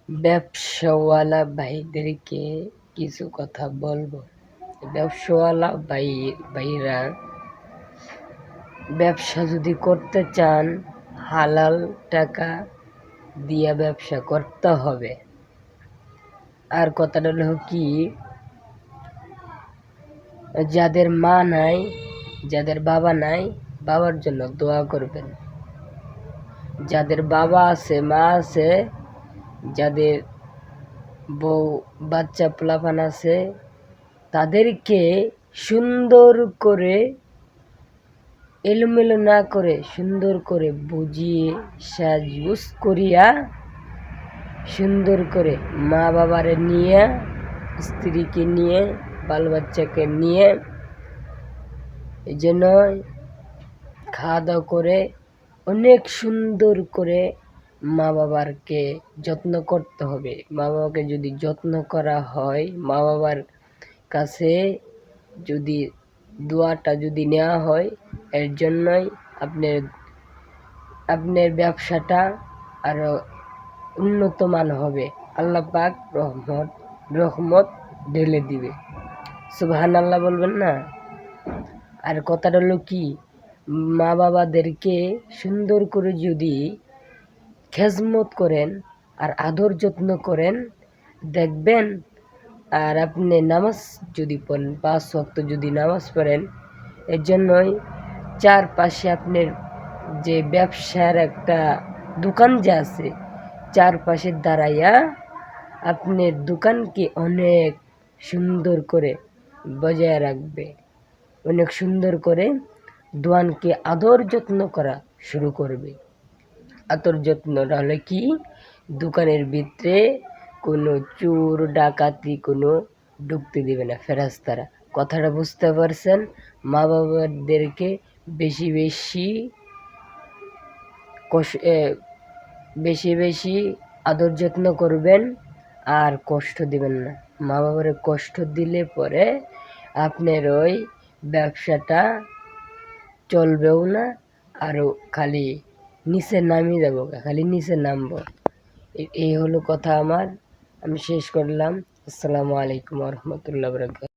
ব্যবসাওয়ালা ভাইদেরকে কিছু কথা বলবো। ব্যবসাওয়ালা ভাইরা ব্যবসা যদি করতে চান, হালাল টাকা দিয়া ব্যবসা করতে হবে। আর কথাটা হলো কি, যাদের মা নাই, যাদের বাবা নাই, বাবার জন্য দোয়া করবেন। যাদের বাবা আছে, মা আছে, যাদের বউ বাচ্চা পোলাপান আছে, তাদেরকে সুন্দর করে এলোমেলো না করে সুন্দর করে বুঝিয়ে সাজগুজ করিয়া সুন্দর করে মা বাবারে নিয়ে, স্ত্রীকে নিয়ে, বাল বাচ্চাকে নিয়ে এই জন্য খাওয়া দাওয়া করে অনেক সুন্দর করে মা বাবারকে যত্ন করতে হবে। মা বাবাকে যদি যত্ন করা হয়, মা বাবার কাছে যদি দোয়াটা যদি নেওয়া হয়, এর জন্যই আপনার ব্যবসাটা আরো উন্নত মান হবে। আল্লাহ পাক রহমত ঢেলে দিবে। সুবহানাল্লাহ বলবেন না? আর কথাটা হলো কি, মা বাবাদেরকে সুন্দর করে যদি খেজমত করেন আর আদর যত্ন করেন, দেখবেন। আর আপনি নামাজ যদি পড়েন, 5 ওয়াক্ত যদি নামাজ পড়েন, এর জন্যই চারপাশে আপনার যে ব্যবসার একটা দোকান যে আছে, চারপাশে দাঁড়াইয়া আপনার দোকানকে অনেক সুন্দর করে বজায় রাখবে। অনেক সুন্দর করে দোকানকে আদর যত্ন করা শুরু করবে। আদর যত্নটা হলে কি, দোকানের ভিতরে কোনো চোর ডাকাতি কোনো ঢুকতে দিবে না ফেরেশতারা। কথাটা বুঝতে পারছেন? মা বাবাদেরকে বেশি বেশি আদর যত্ন করবেন আর কষ্ট দিবেন না। মা বাবার কষ্ট দিলে পরে আপনার ওই ব্যবসাটা চলবেও না, আরও খালি নিচে নামিয়ে যাবো, খালি নিচে নামবো। এই হলো কথা আমার। আমি শেষ করলাম। আসসালামু আলাইকুম ওয়া রাহমাতুল্লাহি ওয়া বারাকাতুহু।